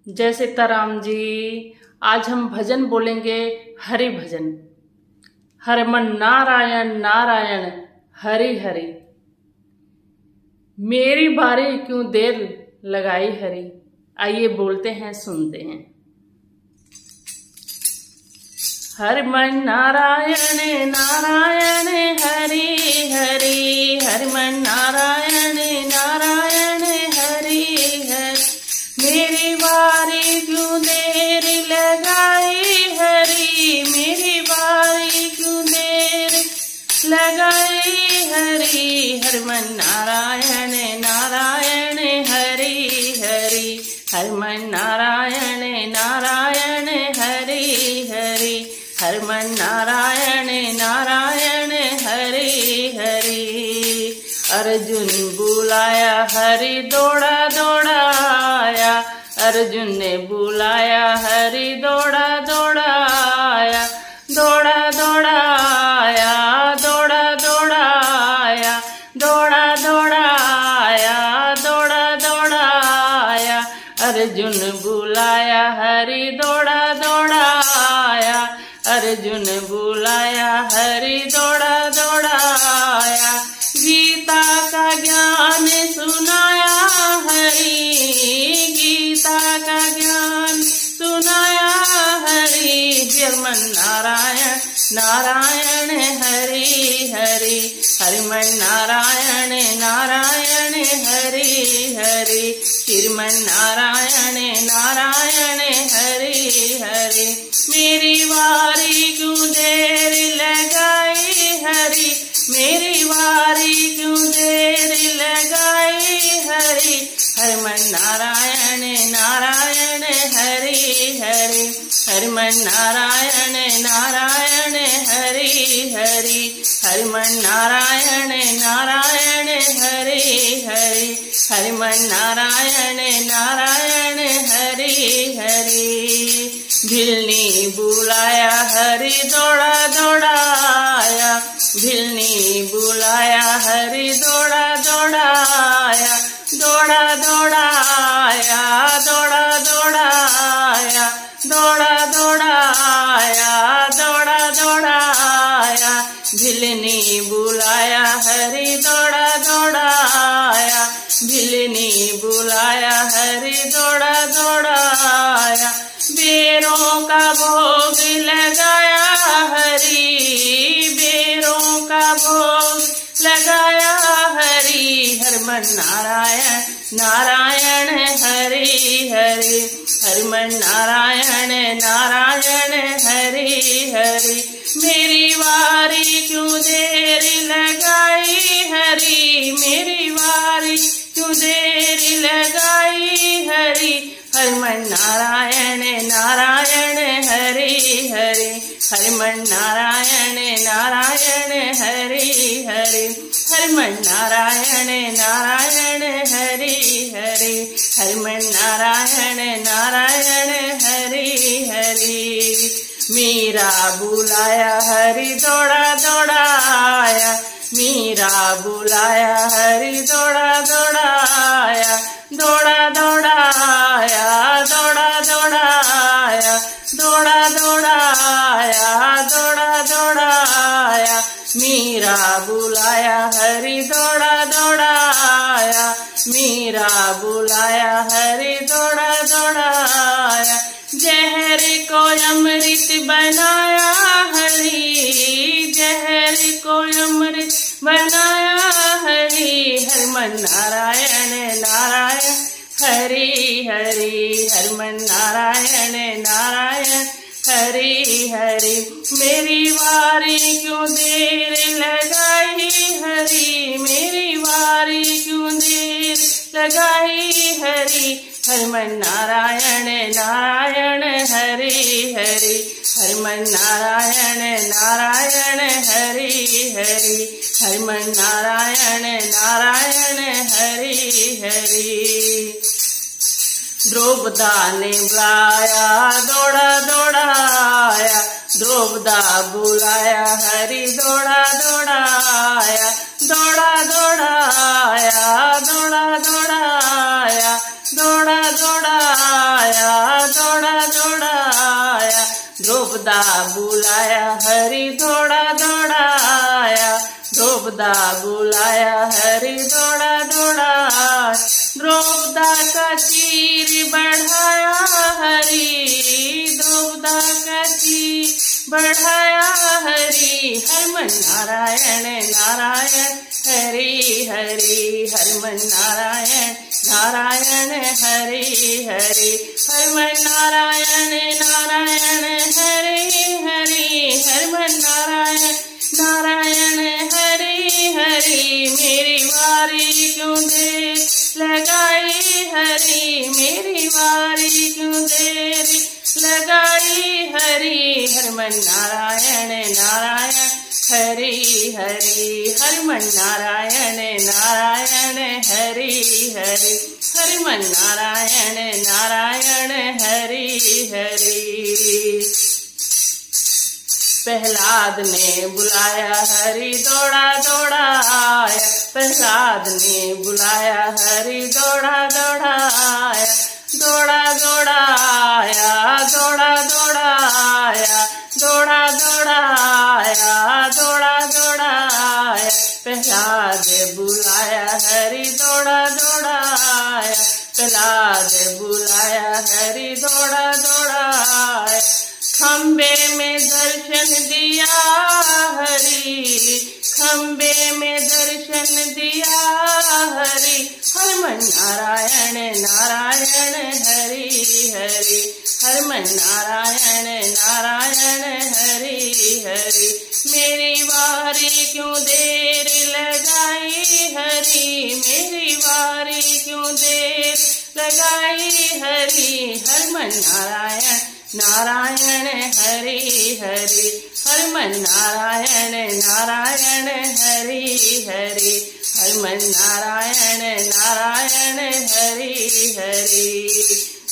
जय सीताराम जी। आज हम भजन बोलेंगे, हरि भजन। हर मन नारायण नारायण हरि हरि, मेरी बारी क्यों देर लगाई हरि। आइए बोलते हैं, सुनते हैं। हर मन नारायण नारायण हरि हरि, हर मन नारायण नारायण हरि हरि, मेरी बारी क्यों देर लगाई हरि, मेरी बारी क्यों देर लगाई हरि। हर मन नारायण नारायण हरि हरि, हर मन नारायण नारायण हरि हरि, हर मन नारायण नारायण हरि हरि। अर्जुन बुलाया हरि दौड़ा दौड़ा आया, अर्जुन ने बुलाया हरि दौड़ा दौड़ा आया, दौड़ा दौड़ा आया, दौड़ा दौड़ा आया, दौड़ा दौड़ा आया, दौड़ा दौड़ा आया। अर्जुन बुलाया हरि दौड़ा दौड़ा आया, अर्जुन बुलाया हरि दौड़ा दौड़ा आया। गीता का ज्ञान सुनाया हरि, गीता का ज्ञान सुनाया हरि। हर मन नारायण नारायण हरि हरि, हर मन नारायण नारायण हरि हरि, श्रीमन नारायण नारायण हरि हरि। मेरी बारी क्यों देर लगाई हरि, मेरी बारी क्यों देर लगाई हरि। हर मन नारायण नारायण हरि हरि, हर मन नारायण नारायण हरि हरि, हर मन नारायण नारायण हरि हरि, हर मन नारायण नारायण हरि हरि। भिलनी बुलाया हरि दौड़ा दौड़ा आया, भिलनी बुलाया हरि दौड़ा दौड़ा आया, दौड़ा दौड़ा आया, दौड़ा दौड़ा आया, दौड़ा दौड़ा आया, दौड़ा दौड़ा आया। भिलनी बुलाया हरि दौड़ा दौड़ा आया, भिलनी बुलाया हरि दौड़ा दौड़ा आया। बेरों का भोग लगाया हरि, बेरों का भोग लगाया हरि। हर मन नारायण नारायण हरि हरि, हर मन नारायण नारायण हरि हरि। मेरी बारी क्यों देर लगाई हरि, मेरी बारी क्यों देर लगाई हरि। हर मन नारायण नारायण हरि हरि, हर मन नारायण नारायण हरि हरि, हर मन नारायण नारायण हरि हरि, हर मन नारायण नारायण हरि हरि। मीरा बुलाया हरि दौड़ा दौड़ा आया, मीरा बुलाया हरि दौड़ा दौड़ा आया, दौड़ा दौड़ा आया, दौड़ा दौड़ा आया, दौड़ा दौड़ा आया, दौड़ा दौड़ा आया। मीरा बुलाया हरि दौड़ा दौड़ा आया, मीरा बुलाया हरि दौड़ा दौड़ा आया। जहर को अमृत बनाया हरि, जहर को अमृत बनाया हरि। हर मन नारायण नारायण हरि हरि, हर मन नारायण नारायण हरि हरि। मेरी बारी क्यों देर लगाई हरि, मेरी बारी क्यों देर लगाई हरि। हर मन नारायण नारायण हरि हरि, हर मन नारायण नारायण हरि हरि, हर मन नारायण नारायण हरि हरि। द्रौपदा ने बुलाया दौड़ा दौड़ा आया, द्रौपदा बुलाया हरि दौड़ा दौड़ा आया, दौड़ा दौड़ा आया, दौड़ा दौड़ा आया, दौड़ा दौड़ा आया, द्रौपदा बुलाया हरि दौड़ा दौड़ा आया, द्रौपदा बुलाया हरि दौड़ा दौड़ा आया, द्रौपदा का चीर बढ़ाया हरि, द्रौपदा का चीर बढ़ाया हरि, हरमन नारायण नारायण हरि हरि, हरमन नारायण नारायण हरि हरि, हरमन नारायण नारायण हरि हरि, हरमन नारायण नारायण हरि हरि, मेरी वारी क्यों देर लगाई हरि, मेरी वारी क्यों देर लगाई हरि, हरमन नारायण नारायण हरि हरि, हरमन नारायण नारायण हरि हरि, हरमन नारायण नारायण हरि हरि। प्रहलाद ने बुलाया हरि दौड़ा दौड़ा आया, प्रहलाद ने बुलाया हरि दौड़ा दौड़ा आया, दौड़ा दौड़ा आया, दौड़ा दौड़ा आया, दौड़ा दौड़ा आया, दौड़ा दौड़ा आया, प्रहलाद बुलाया हरि दौड़ा दौड़ा आया, प्रहलाद बुलाया हरि दौड़ा दौड़ा आया, खम्बे में दर्शन दिया हरि, खम्बे में दर्शन दिया हरि, हरमन नारायण नारायण हरि हरि, हरमन नारायण नारायण हरि हरि, मेरी वारी क्यों देर लगाई हरि, मेरी वारी क्यों देर लगाई हरि, हरमन नारायण नारायण हरि हरि, हरमन नारायण नारायण हरि हरि, हरमन नारायण नारायण हरि हरि,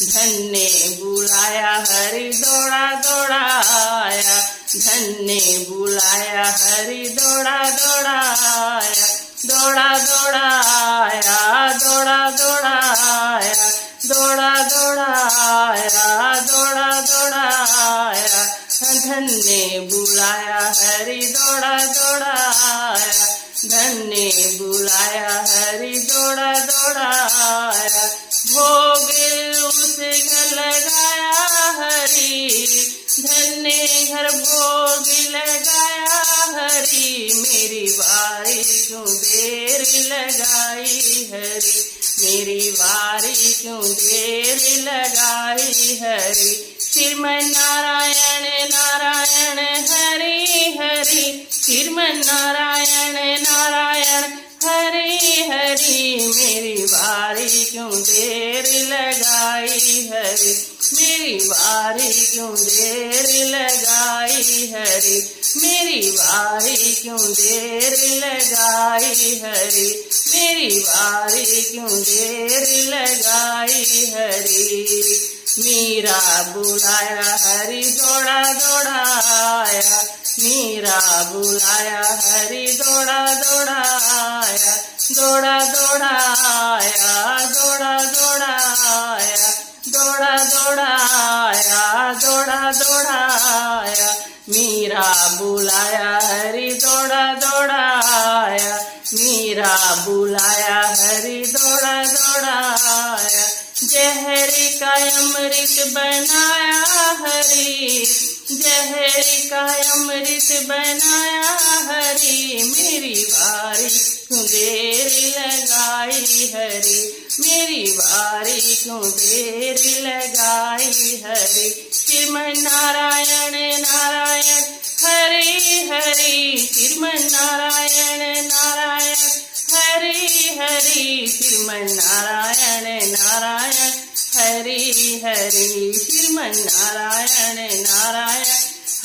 धन ने बुलाया हरि दौड़ा दौड़ा आया, धन ने बुलाया हरि दौड़ा दौड़ा आया, दौड़ा दौड़ा आया, दौड़ा दौड़ा आया, दौड़ा दौड़ा आया, दौड़ा दौड़ा आया, धन ने बुलाया हरि दौड़ा दौड़ा आया, धन ने बुलाया हरि दौड़ा दौड़ा आया, भोग उस घर लगाया हरि, धन ने घर भोग लगाया हरि, मेरी वारी क्यों देर लगाई हरि, मेरी वारी क्यों देर लगाई हरि, श्रीमन नारायण नारायण हरि हरि, श्रीमन नारायण नारायण हरि हरि, मेरी वारी क्यों देर लगाई हरि, मेरी वारी क्यों देर लगाई हरि, मेरी वारी क्यों देर लगाई हरि, मेरी वारी क्यों देर लगाई हरि, मीरा बुलाया हरि दौड़ा दौड़ा आया, मीरा बुलाया हरि दौड़ा दौड़ा आया, दौड़ा दौड़ा आया, दौड़ा दौड़ा आया, दौड़ा दौड़ा आया, दौड़ा दौड़ा आया, मीरा बुलाया हरि दौड़ा दौड़ा आया, मीरा बुलाया हरि दौड़ा दौड़ा आया, जहर का अमृत बनाया हरि, जहर का अमृत बनाया हरि, मेरी वारी क्यों देर लगाई हरि, मेरी वारी क्यों देर लगाई हरि, श्रीमन नारायण नारायण हरि हरि, श्रीमन नारायण नारायण हरि हरि, श्रीमन नारायण नारायण हरि हरि, श्रीमन नारायण नारायण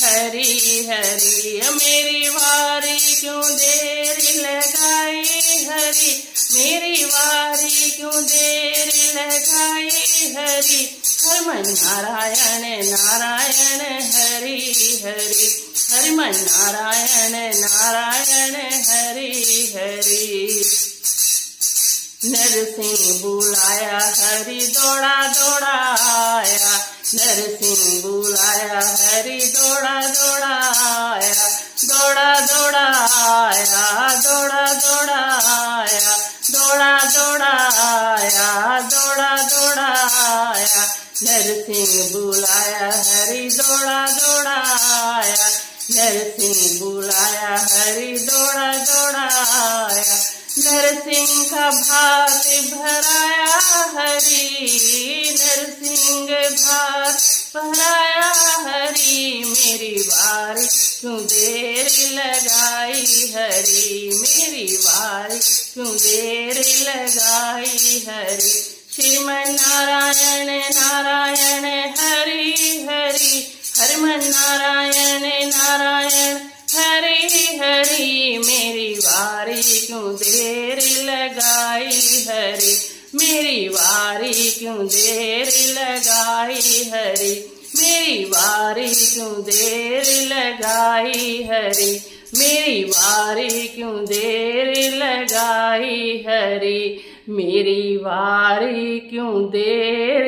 हरि हरि, मेरी वारी क्यों देर लगाई हरि, मेरी वारी क्यों देर लगाई हरि, हरमन नारायण नारायण हरि हरि, हरमन नारायण नारायण हरि हरि, नरसिंह बुलाया हरि दौड़ा दौड़ा आया, नरसिंह बुलाया हरि दौड़ा दौड़ा आया, दौड़ा दौड़ा आया, दौड़ा दौड़ा आया, दौड़ा दौड़ा आया, दौड़ा दौड़ा आया। नरसिंह बुलाया हरि दौड़ा दौड़ा आया, नरसिंह बुलाया हरि दौड़ा दौड़ा आया। नरसिंह का भात भराया हरि, नरसिंह भात भराया हरि। मेरी बारी क्यों देर लगाई हरि, मेरी बारी क्यों देर लगाई हरि। श्रीमन नारायण नारायण हरि हरि, हरिमन नारायण नारायण हरि हरि। मेरी बारी क्यों देर लगाई हरि, मेरी बारी क्यों देर लगाई हरि, मेरी बारी क्यों देर लगाई हरि, मेरी बारी क्यों देर लगाई हरि, मेरी बारी क्यों देर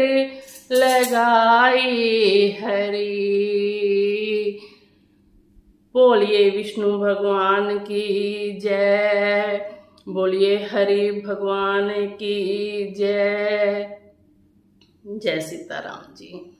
लगाई हरि। बोलिए विष्णु भगवान की जय, बोलिए हरि भगवान की जय। जय सीताराम जी।